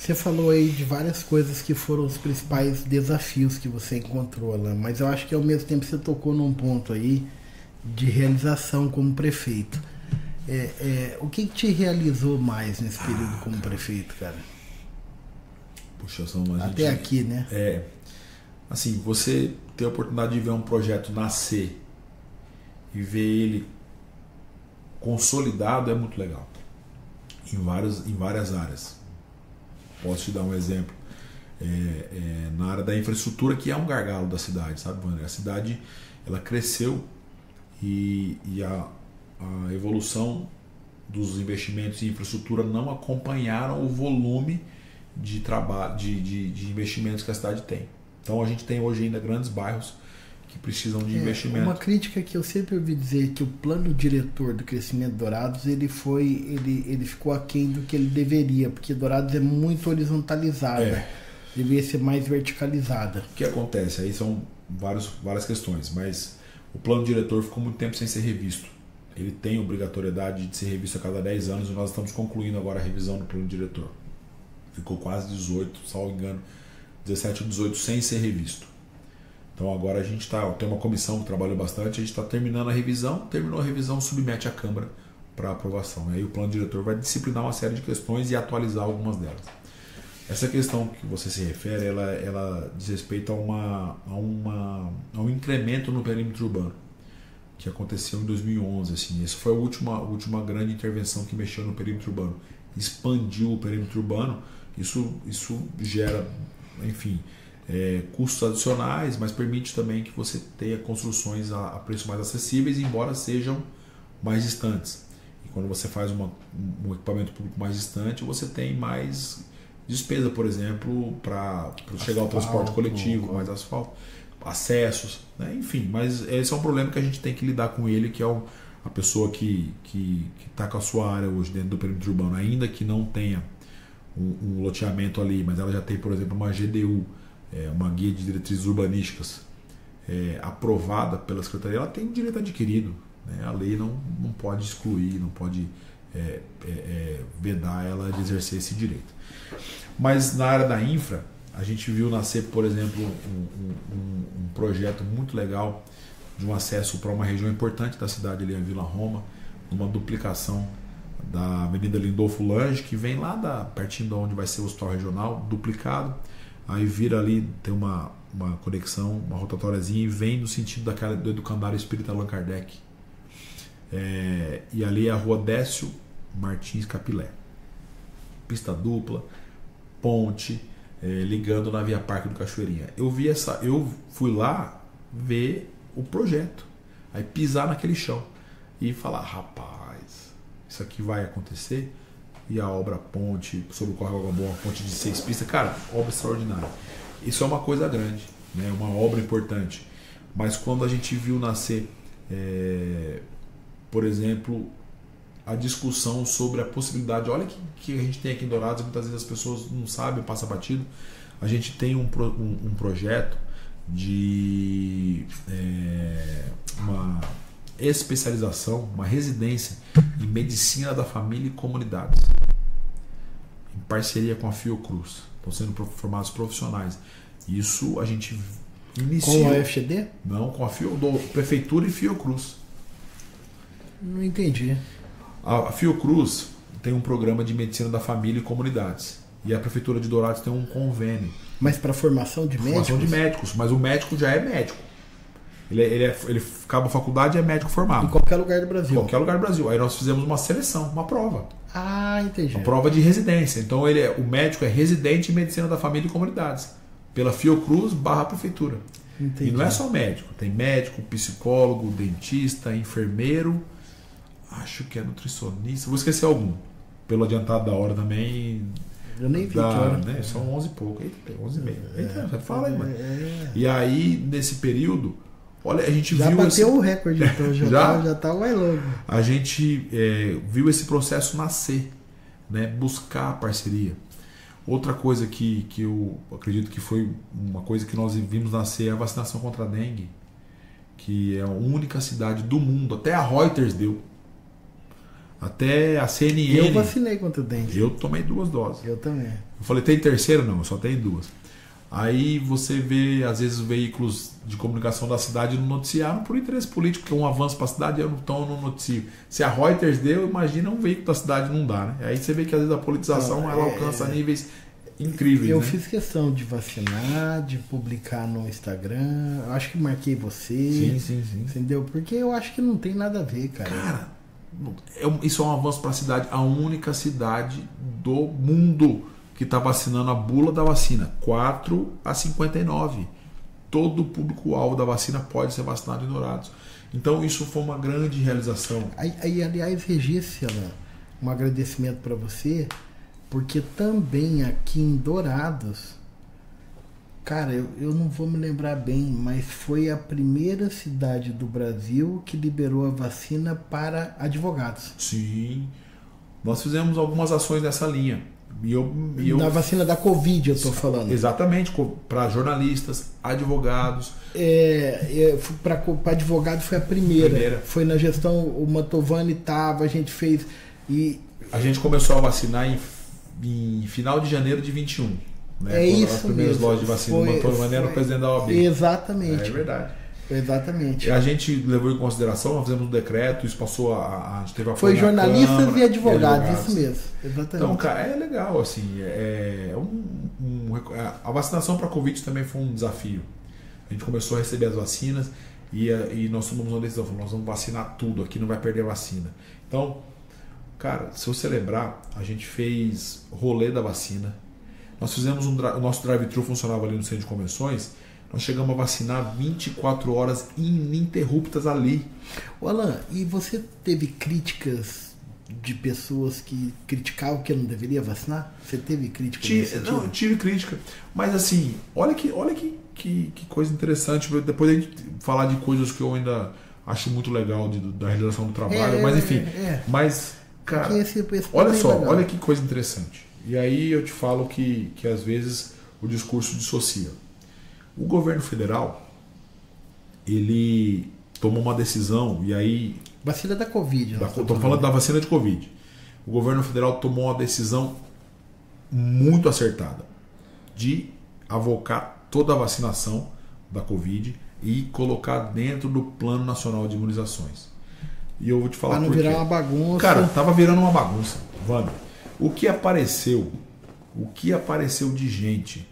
Você falou aí de várias coisas que foram os principais desafios que você encontrou, Alan, mas eu acho que ao mesmo tempo você tocou num ponto aí de realização como prefeito. O que te realizou mais nesse período como prefeito, cara? Puxa, até aqui, né? Assim, você ter a oportunidade de ver um projeto nascer e ver ele consolidado é muito legal em várias áreas. Posso te dar um exemplo na área da infraestrutura, que é um gargalo da cidade, sabe, Wander? A cidade, ela cresceu e a evolução dos investimentos em infraestrutura não acompanharam o volume de trabalho, de investimentos que a cidade tem. Então a gente tem hoje ainda grandes bairros que precisam de investimento. Uma crítica que eu sempre ouvi dizer, que o plano diretor do crescimento de Dourados ele ficou aquém do que ele deveria, porque Dourados é muito horizontalizada, deveria ser mais verticalizada. O que acontece? Aí são várias questões, mas o plano diretor ficou muito tempo sem ser revisto. Ele tem obrigatoriedade de ser revisto a cada 10 anos e nós estamos concluindo agora a revisão do plano diretor. Ficou quase 18, salvo engano, 17 ou 18 sem ser revisto. Então agora a gente tem uma comissão que trabalhou bastante, a gente está terminando a revisão, terminou a revisão, submete à Câmara para aprovação. Aí o plano diretor vai disciplinar uma série de questões e atualizar algumas delas. Essa questão que você se refere, ela diz respeito a um incremento no perímetro urbano, que aconteceu em 2011. Assim. Essa foi a última grande intervenção que mexeu no perímetro urbano. Expandiu o perímetro urbano, isso gera, enfim, custos adicionais, mas permite também que você tenha construções a preços mais acessíveis, embora sejam mais distantes. E quando você faz um equipamento público mais distante, você tem mais despesa, por exemplo, para chegar ao transporte coletivo, mais asfalto, acessos, né? Enfim, mas esse é um problema que a gente tem que lidar com ele, que é a pessoa que está com a sua área hoje dentro do perímetro urbano, ainda que não tenha um loteamento ali, mas ela já tem, por exemplo, uma GDU, uma guia de diretrizes urbanísticas aprovada pela Secretaria, ela tem um direito adquirido, né? A lei não pode excluir, não pode vedar ela de exercer esse direito. Mas na área da infra, a gente viu nascer, por exemplo, um projeto muito legal de um acesso para uma região importante da cidade, ali a Vila Roma, uma duplicação da Avenida Lindolfo Lange, que vem lá pertinho de onde vai ser o hospital regional, duplicado, aí vira ali, tem uma conexão, uma rotatóriazinha, e vem no sentido do Educandário Espírita Allan Kardec. E ali é a rua Décio Martins Capilé. Pista dupla, ponte, ligando na Via Parque do Cachoeirinha. Eu fui lá ver o projeto, aí pisar naquele chão e falar, rapaz, isso aqui vai acontecer. E a obra ponte sobre o Córrego Água Boa, uma ponte de 6 pistas, cara, obra extraordinária. Isso é uma coisa grande, né? Uma obra importante. Mas quando a gente viu nascer, por exemplo, a discussão sobre a possibilidade, olha que a gente tem aqui em Dourados, muitas vezes as pessoas não sabem, passa batido. A gente tem um projeto de uma especialização, uma residência em medicina da família e comunidades, em parceria com a Fiocruz. Estão sendo formados profissionais. Isso a gente iniciou. Com a UFGD? Não, com a Prefeitura e Fiocruz. Não entendi. A Fiocruz tem um programa de medicina da família e comunidades. E a Prefeitura de Dourados tem um convênio. Mas para formação de médicos? Formação de médicos, mas o médico já é médico. Ele acaba a faculdade e é médico formado. Em qualquer lugar do Brasil. Em qualquer lugar do Brasil. Aí nós fizemos uma seleção, uma prova. Ah, entendi. Uma prova de residência. Então o médico é residente em medicina da família e comunidades. Pela Fiocruz/Prefeitura. Entendi. E não é só médico. Tem médico, psicólogo, dentista, enfermeiro. Acho que é nutricionista. Vou esquecer algum. Pelo adiantado da hora também. Eu nem vi que hora. Né? São 11 e pouco. 11 e meia. Eita, fala aí, mano. E aí, nesse período, olha, a gente já viu. Bateu o recorde, então. Já tá mais longo. A gente viu esse processo nascer, né? Buscar a parceria. Outra coisa que eu acredito que foi uma coisa que nós vimos nascer é a vacinação contra a dengue, que é a única cidade do mundo, até a Reuters deu. Até a CNN. Eu vacinei contra o dengue. Eu tomei 2 doses. Eu também. Eu falei, tem terceira? Não, eu só tenho 2. Aí você vê, às vezes, os veículos de comunicação da cidade não noticiaram por interesse político, que é um avanço para a cidade, então eu não noticio. Se a Reuters deu, imagina um veículo da cidade não dá, né? Aí você vê que às vezes a politização ela alcança níveis incríveis. Eu né? fiz questão de vacinar, de publicar no Instagram. Eu acho que marquei você. Sim. Entendeu? Porque eu acho que não tem nada a ver, cara. Cara, isso é um avanço para a cidade. A única cidade do mundo que está vacinando a bula da vacina, 4 a 59. Todo o público-alvo da vacina pode ser vacinado em Dourados. Então isso foi uma grande realização. Aí aliás, Regis, um agradecimento para você, porque também aqui em Dourados, cara, eu não vou me lembrar bem, mas foi a primeira cidade do Brasil que liberou a vacina para advogados. Sim, nós fizemos algumas ações nessa linha. Na vacina da Covid, eu estou falando. Exatamente, para jornalistas, advogados. Para advogado foi a primeira. Foi na gestão, o Mantovani estava, a gente fez. A gente começou a vacinar em final de janeiro de 21. Né? É isso. As primeiras lojas de vacina. O Mantovani era o presidente da OAB. Exatamente. É verdade. Exatamente. A gente levou em consideração, nós fizemos um decreto, isso passou a gente teve a foi jornalistas e advogados, isso mesmo. Exatamente. Então, cara, é legal, assim, a vacinação para a Covid também foi um desafio. A gente começou a receber as vacinas e nós tomamos uma decisão, nós vamos vacinar tudo, aqui não vai perder a vacina. Então, cara, se você lembrar, a gente fez rolê da vacina, nós fizemos o nosso drive-thru funcionava ali no centro de convenções. Nós chegamos a vacinar 24 horas ininterruptas ali. Alan, e você teve críticas de pessoas que criticavam que eu não deveria vacinar? Você teve crítica? Não, eu tive crítica. Mas assim, olha que coisa interessante. Depois a gente falar de coisas que eu ainda acho muito legal da realização do trabalho. Mas enfim. Mas, cara, esse olha só, legal. Olha que coisa interessante. E aí eu te falo que às vezes o discurso dissocia. O governo federal, ele tomou uma decisão, e aí... Vacina da Covid. Estou falando da vacina de Covid. O governo federal tomou uma decisão muito acertada de avocar toda a vacinação da Covid e colocar dentro do Plano Nacional de Imunizações. E eu vou te falar por quê. Para não virar uma bagunça. Cara, estava virando uma bagunça. Vando. O que apareceu de gente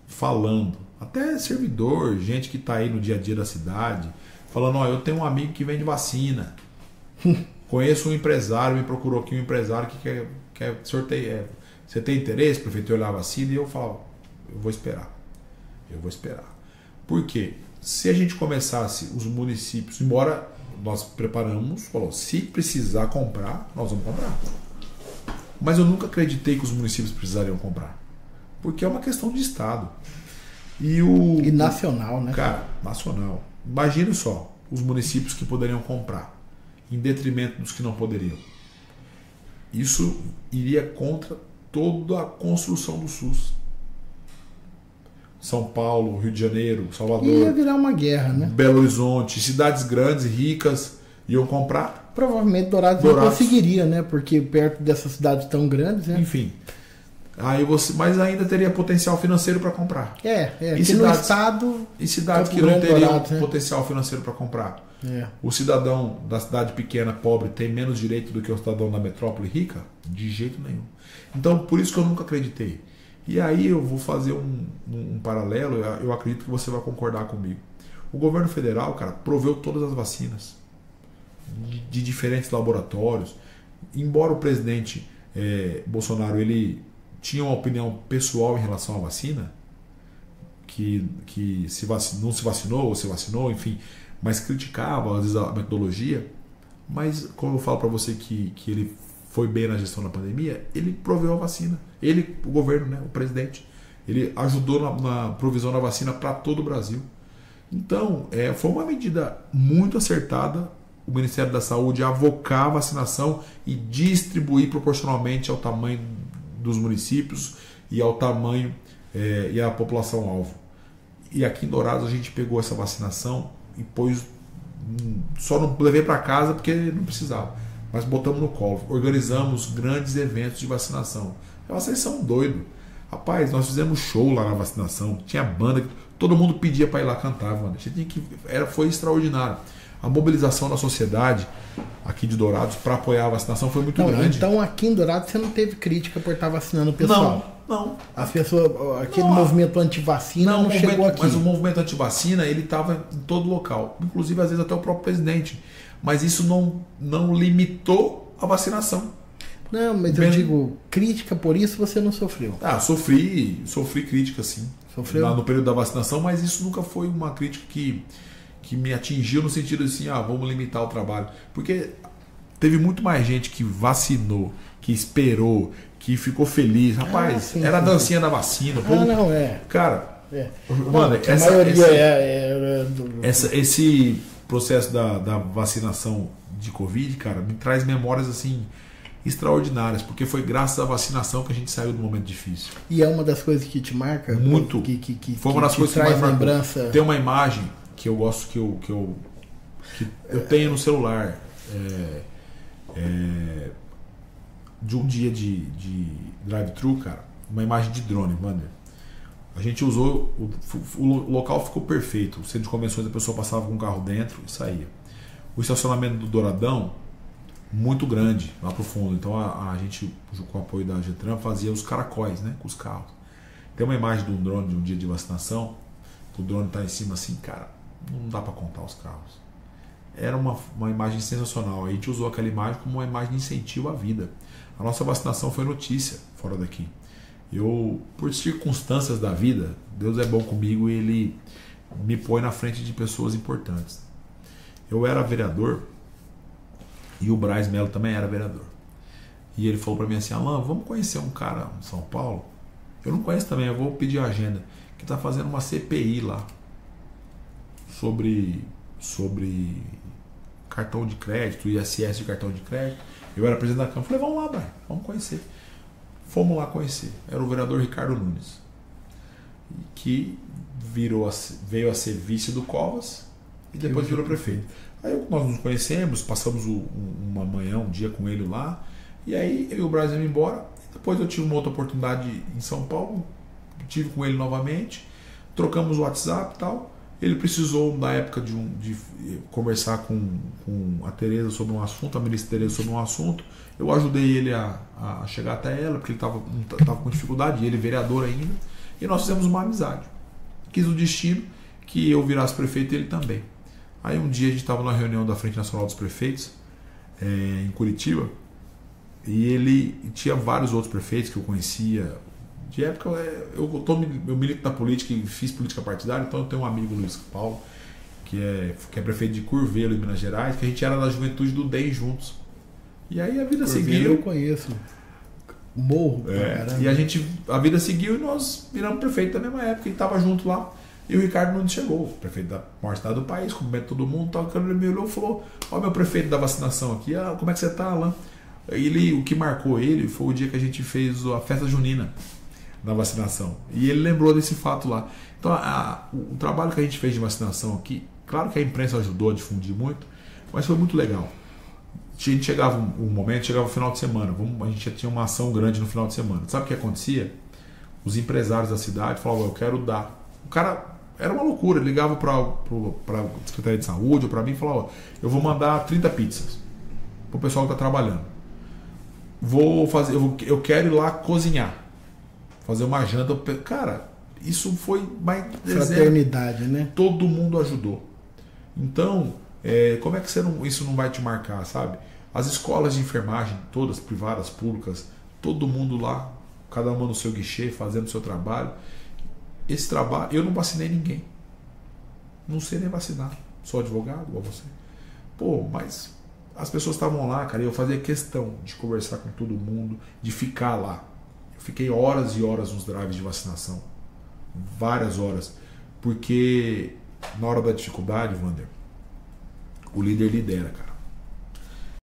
falando, até servidor, gente que está aí no dia a dia da cidade, falando, eu tenho um amigo que vende vacina, conheço um empresário, me procurou aqui um empresário que quer sortear, você tem interesse, prefeito, olhar a vacina? E eu falo, eu vou esperar. Por quê? Se a gente começasse os municípios, embora nós preparamos, falou, se precisar comprar, nós vamos comprar. Mas eu nunca acreditei que os municípios precisariam comprar, porque é uma questão de Estado. E nacional, né? Cara, nacional. Imagine só, os municípios que poderiam comprar, em detrimento dos que não poderiam. Isso iria contra toda a construção do SUS. São Paulo, Rio de Janeiro, Salvador. Ia virar uma guerra, né? Belo Horizonte, cidades grandes, ricas, iam comprar. Provavelmente Dourados não conseguiria, né? Porque perto dessas cidades tão grandes, né? Enfim. Mas ainda teria potencial financeiro para comprar. E cidades, no estado. E cidades que não teriam potencial financeiro para comprar. O cidadão da cidade pequena, pobre, tem menos direito do que o cidadão da metrópole rica? De jeito nenhum. Então, por isso que eu nunca acreditei. E aí eu vou fazer um paralelo, eu acredito que você vai concordar comigo. O governo federal, cara, proveu todas as vacinas de diferentes laboratórios. Embora o presidente Bolsonaro ele tinha uma opinião pessoal em relação à vacina, que não se vacinou ou se vacinou, enfim, mas criticava às vezes a metodologia. Mas como eu falo para você que ele foi bem na gestão da pandemia, ele proveu a vacina. Ele, o governo, né, o presidente, ele ajudou na provisão da vacina para todo o Brasil. Então, foi uma medida muito acertada o Ministério da Saúde avocar a vacinação e distribuir proporcionalmente ao tamanho dos municípios e ao tamanho e à população-alvo. E aqui em Dourados a gente pegou essa vacinação e pôs, só não levei para casa porque não precisava, Nós botamos no colo, organizamos grandes eventos de vacinação. Vocês são doidos. Rapaz, nós fizemos show lá na vacinação, tinha banda, todo mundo pedia para ir lá cantar, mano. Foi extraordinário. A mobilização da sociedade aqui de Dourados para apoiar a vacinação foi muito grande. Então aqui em Dourados você não teve crítica por estar vacinando o pessoal? Não. As pessoas, aquele movimento anti-vacina não chegou aqui. Mas o movimento anti-vacina, ele estava em todo local. Inclusive, às vezes, até o próprio presidente. Mas isso não limitou a vacinação. Não, mas eu digo, crítica por isso você não sofreu? Sofri crítica, sim. Sofreu? Lá no período da vacinação, mas isso nunca foi uma crítica que me atingiu no sentido assim, vamos limitar o trabalho. Porque teve muito mais gente que vacinou, que esperou, que ficou feliz. Rapaz, sim, era a dancinha da vacina. Povo, Cara, mano, esse processo da vacinação de Covid, cara, me traz memórias assim extraordinárias, porque foi graças à vacinação que a gente saiu do momento difícil. E é uma das coisas que te marca? Muito. Foi uma das coisas que mais lembrança. Tem uma imagem que eu gosto que eu tenho no celular de um dia de drive-thru, cara, uma imagem de drone, mano. A gente usou, o local ficou perfeito. O centro de convenções, a pessoa passava com o carro dentro e saía. O estacionamento do Douradão, muito grande, lá pro fundo. Então a gente, com o apoio da Getran, fazia os caracóis, né, com os carros. Tem uma imagem de um drone de um dia de vacinação, o drone tá em cima assim, cara, não dá para contar os carros. Era uma imagem sensacional. A gente usou aquela imagem como uma imagem de incentivo à vida. A nossa vacinação foi notícia fora daqui. Eu, por circunstâncias da vida, Deus é bom comigo e Ele me põe na frente de pessoas importantes. Eu era vereador e o Braz Melo também era vereador. E ele falou para mim assim, Alan, vamos conhecer um cara em São Paulo? Eu não conheço também, eu vou pedir a agenda. Que está fazendo uma CPI lá sobre cartão de crédito, ISS de cartão de crédito. Eu era presidente da Câmara, falei, vamos lá, Braz, vamos conhecer. Fomos lá conhecer. Era o vereador Ricardo Nunes, que veio a ser vice do Covas e depois virou prefeito. Aí nós nos conhecemos, passamos uma manhã, um dia com ele lá, e aí eu e o Brasil ia embora. Depois eu tive uma outra oportunidade em São Paulo, tive com ele novamente, trocamos o WhatsApp e tal. Ele precisou, na época, de conversar com a Tereza sobre um assunto, a ministra Tereza sobre um assunto. Eu ajudei ele a chegar até ela, porque ele estava com dificuldade, e ele vereador ainda. E nós fizemos uma amizade. Quis o destino que eu virasse prefeito e ele também. Aí um dia a gente estava numa reunião da Frente Nacional dos Prefeitos, em Curitiba, e ele tinha vários outros prefeitos que eu conhecia. De época, eu milito na política e fiz política partidária, então eu tenho um amigo, Luiz Paulo, que é prefeito de Curvelo, em Minas Gerais, que a gente era da juventude do DEM juntos. E aí a vida seguiu. Eu conheço. Morro. E a vida seguiu e nós viramos prefeito da mesma época, e estava junto lá. E o Ricardo Nunes chegou, prefeito da maior cidade do país, cumprimento todo mundo, tal. Ele me olhou e falou: ó, meu prefeito da vacinação aqui, como é que você tá, Alan? O que marcou ele foi o dia que a gente fez a festa junina da vacinação. E ele lembrou desse fato lá. Então, o trabalho que a gente fez de vacinação aqui, claro que a imprensa ajudou a difundir muito, mas foi muito legal. A gente chegava chegava o final de semana, a gente já tinha uma ação grande no final de semana. Sabe o que acontecia? Os empresários da cidade falavam: eu quero dar. O cara, era uma loucura, ele ligava para a Secretaria de Saúde ou para mim e falava: eu vou mandar 30 pizzas para o pessoal que está trabalhando. Eu quero ir lá cozinhar, fazer uma janta. Cara, isso foi mais fraternidade, né? Todo mundo ajudou. Então, como é que isso não vai te marcar, sabe? As escolas de enfermagem, todas privadas, públicas, todo mundo lá, cada uma no seu guichê, fazendo o seu trabalho. Esse trabalho, eu não vacinei ninguém. Não sei nem vacinar. Sou advogado, igual você. Mas as pessoas estavam lá, cara, e eu fazia questão de conversar com todo mundo, de ficar lá. Eu fiquei horas e horas nos drives de vacinação. Várias horas. Porque na hora da dificuldade, Wander, o líder lidera, cara.